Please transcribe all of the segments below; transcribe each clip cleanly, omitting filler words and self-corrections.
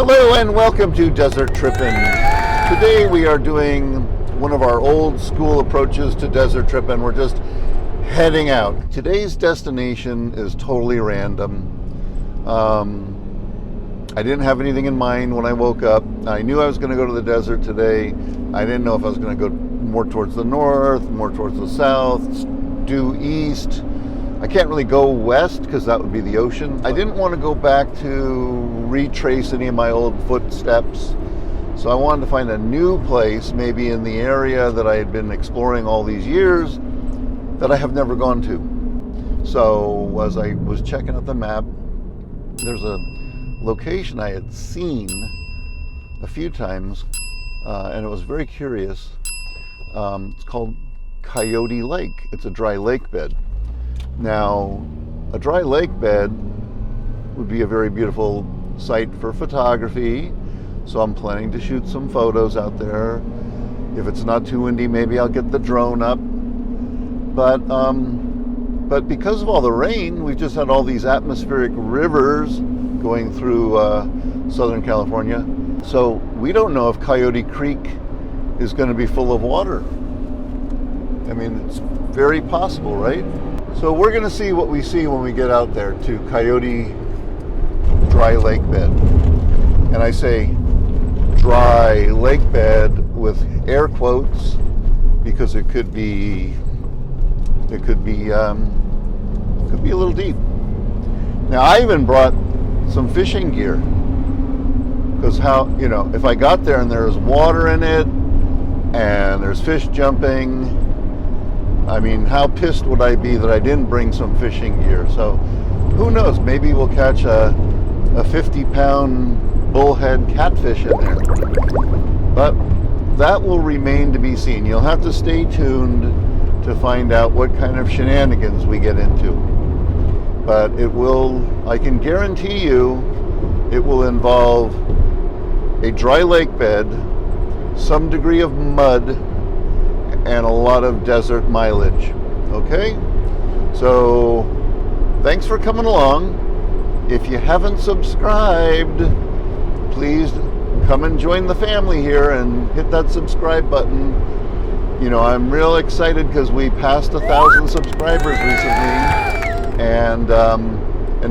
Hello and welcome to Desert Trippin. Today we are doing one of our old school approaches to Desert Trippin. We're just heading out. Today's destination is totally random. I didn't have anything in mind when I woke up. I knew I was going to go to the desert today. I didn't know if I was going to go more towards the north, more towards the south, due east. I can't really go west because that would be the ocean. I didn't want to go back to retrace any of my old footsteps. So I wanted to find a new place, maybe in the area that I had been exploring all these years that I have never gone to. So as I was checking out the map, there's a location I had seen a few times, and it was very curious. It's called Coyote Lake. It's a dry lake bed. Now, a dry lake bed would be a very beautiful site for photography, so I'm planning to shoot some photos out there. If it's not too windy, maybe I'll get the drone up. But because of all the rain, we've just had all these atmospheric rivers going through Southern California. So we don't know if Coyote Creek is going to be full of water. I mean, it's very possible, right? So we're going to see what we see when we get out there to Coyote Dry Lake Bed. And I say dry lake bed with air quotes because it could be a little deep. Now I even brought some fishing gear because if I got there and there's water in it and there's fish jumping, I mean, how pissed would I be that I didn't bring some fishing gear? So who knows, maybe we'll catch a 50-pound bullhead catfish in there. But that will remain to be seen. You'll have to stay tuned to find out what kind of shenanigans we get into. But I can guarantee you, it will involve a dry lake bed, some degree of mud, and a lot of desert mileage. Okay? So, thanks for coming along. If you haven't subscribed, please come and join the family here and hit that subscribe button. I'm real excited because we passed 1,000 subscribers recently, and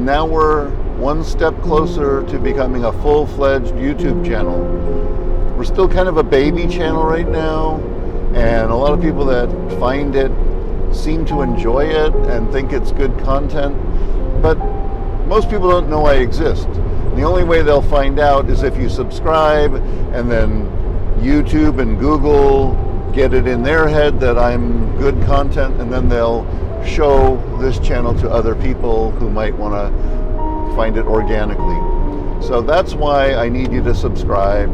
now we're one step closer to becoming a full-fledged YouTube channel. We're still kind of a baby channel right now, and a lot of people that find it seem to enjoy it and think it's good content, but most people don't know I exist. The only way they'll find out is if you subscribe, and then YouTube and Google get it in their head that I'm good content, and then they'll show this channel to other people who might want to find it organically. So that's why I need you to subscribe.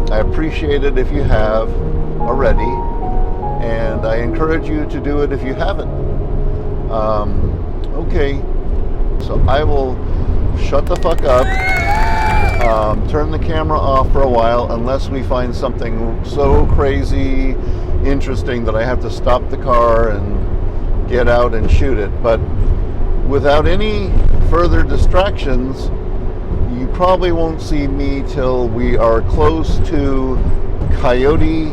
I appreciate it if you have already, and I encourage you to do it if you haven't. Okay, so I will shut the fuck up, turn the camera off for a while, unless we find something so crazy interesting that I have to stop the car and get out and shoot it. But without any further distractions, you probably won't see me till we are close to Coyote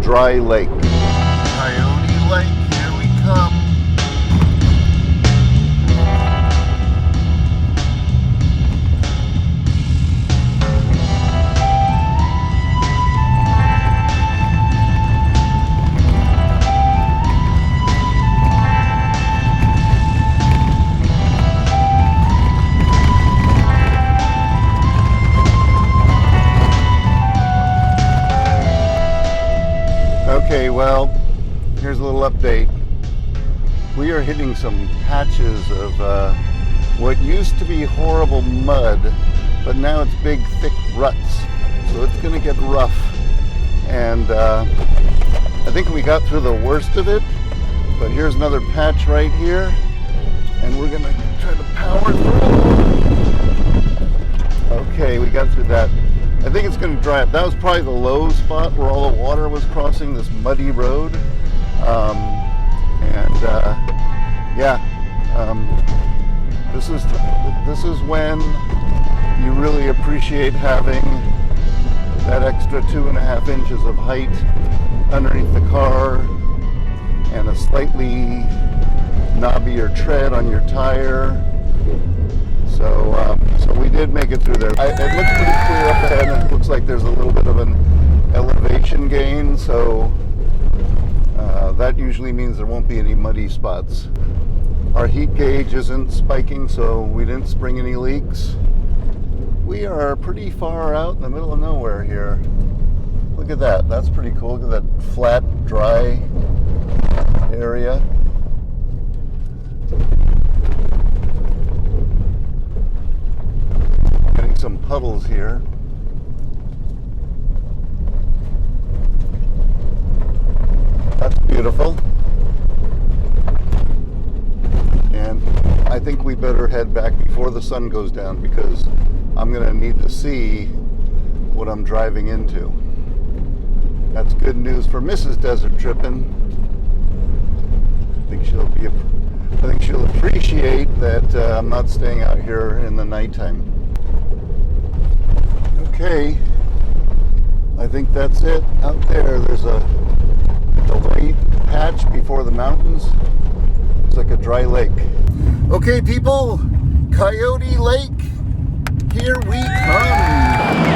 Dry Lake. Coyote Lake, here we come. Okay, well, here's a little update. We are hitting some patches of what used to be horrible mud, but now it's big, thick ruts. So it's going to get rough. And I think we got through the worst of it, but here's another patch right here, and we're going to try to power through. Okay, we got through that. I think it's going to dry up. That was probably the low spot where all the water was crossing this muddy road. This is when you really appreciate having that extra 2.5 inches of height underneath the car and a slightly knobbier tread on your tire. So we did make it through there. It looks pretty clear up ahead, and it looks like there's a little bit of an elevation gain, so that usually means there won't be any muddy spots. Our heat gauge isn't spiking, so we didn't spring any leaks. We are pretty far out in the middle of nowhere here. Look at that. That's pretty cool. Look at that flat, dry area. Getting some puddles here. That's beautiful. And I think we better head back before the sun goes down, because I'm going to need to see what I'm driving into. That's good news for Mrs. Desert Trippin. I think she'll appreciate that I'm not staying out here in the nighttime. Okay, I think that's it. Out there, there's a white patch before the mountains. It's like a dry lake. Okay, people, Coyote Lake, here we come.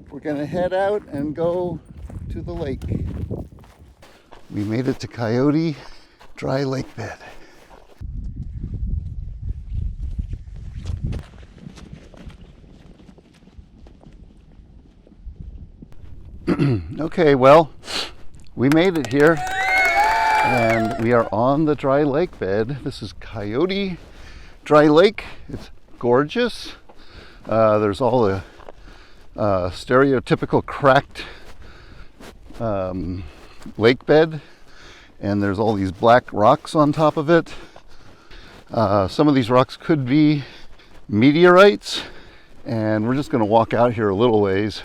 We're gonna head out and go to the lake. We made it to Coyote Dry Lake Bed. Okay, well, we made it here and we are on the dry lake bed. This is Coyote Dry Lake. It's gorgeous. There's all the stereotypical cracked lake bed, and there's all these black rocks on top of it. Some of these rocks could be meteorites, and we're just going to walk out here a little ways.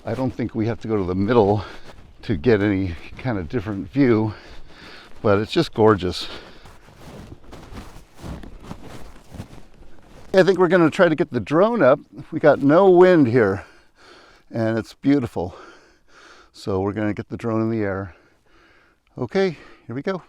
I don't think we have to go to the middle to get any kind of different view, but it's just gorgeous. I think we're going to try to get the drone up. We got no wind here, and it's beautiful. So we're going to get the drone in the air. Okay, here we go.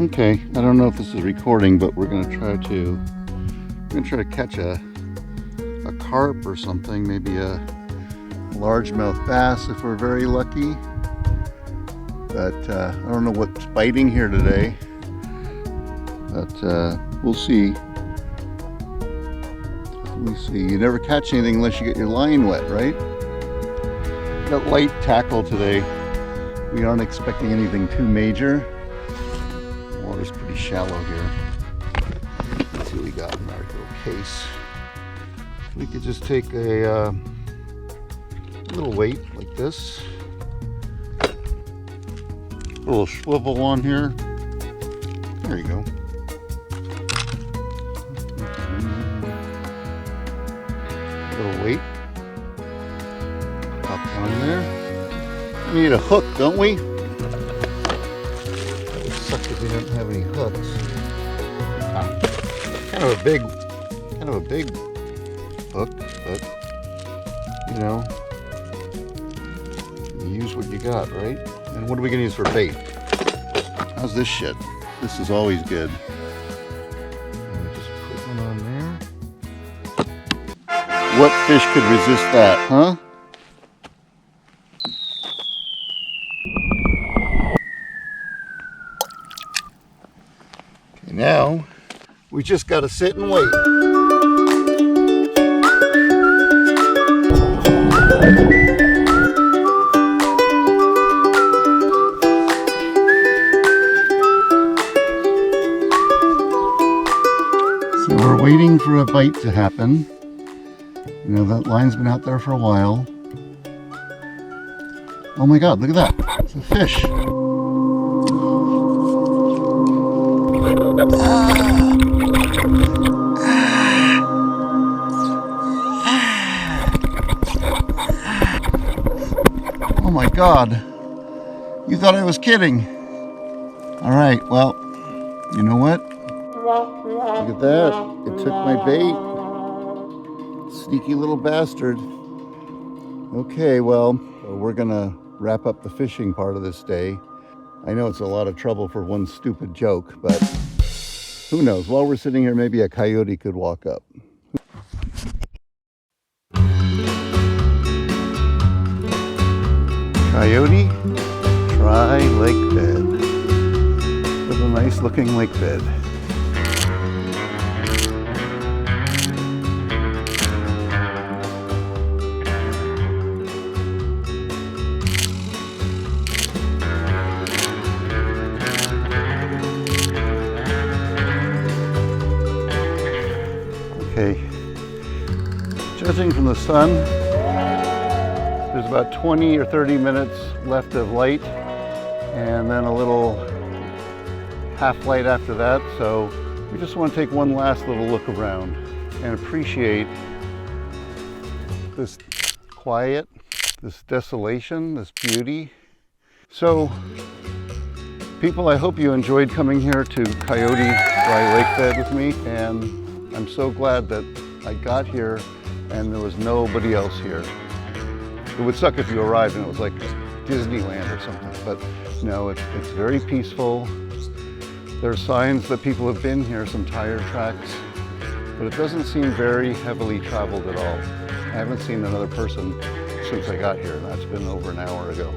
Okay, I don't know if this is recording, but we're gonna try to catch a carp or something, maybe a largemouth bass if we're very lucky. But I don't know what's biting here today, but we'll see. Let me see. You never catch anything unless you get your line wet, right? Got light tackle today. We aren't expecting anything too major. Water's pretty shallow here. Let's see what we got in our little case. We could just take a little weight like this. A little swivel on here. There you go. Little weight. Pop We need a hook, don't we? That would suck if we don't have any hooks. Kind of a big hook, but you know, you use what you got, right? And what are we gonna use for bait? How's this shit? This is always good. Just put one on there. What fish could resist that, huh? Okay, now we just gotta sit and wait. So we're waiting for a bite to happen. You know, that line's been out there for a while. Oh my God, look at that. It's a fish. Oh my God. You thought I was kidding. All right, well, you know what? Look at that. It took my bait. Sneaky little bastard. Okay, well, we're gonna wrap up the fishing part of this day. I know it's a lot of trouble for one stupid joke, but who knows? While we're sitting here, maybe a coyote could walk up. Coyote, try lake bed. What a nice looking lake bed. Okay, judging from the sun, there's about 20 or 30 minutes left of light and then a little half light after that. So we just want to take one last little look around and appreciate this quiet, this desolation, this beauty. So people, I hope you enjoyed coming here to Coyote Dry Lake Bed with me, and I'm so glad that I got here and there was nobody else here. It would suck if you arrived and it was like Disneyland or something, but no, it's very peaceful. There are signs that people have been here, some tire tracks, but it doesn't seem very heavily traveled at all. I haven't seen another person since I got here, and that's been over an hour ago.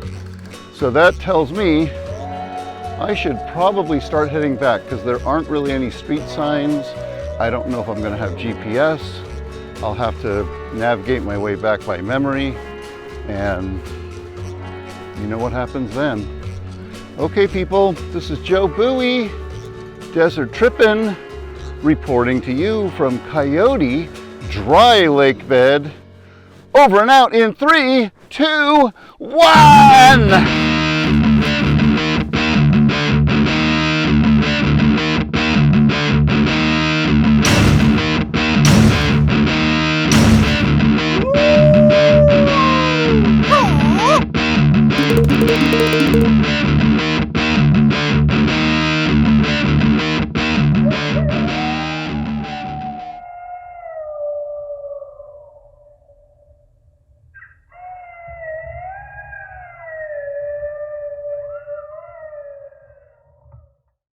So that tells me I should probably start heading back because there aren't really any street signs. I don't know if I'm going to have GPS. I'll have to navigate my way back by memory, and you know what happens then. Okay people, this is Joe Bowie, Desert Trippin, reporting to you from Coyote Dry Lake Bed. Over and out in 3, 2, 1!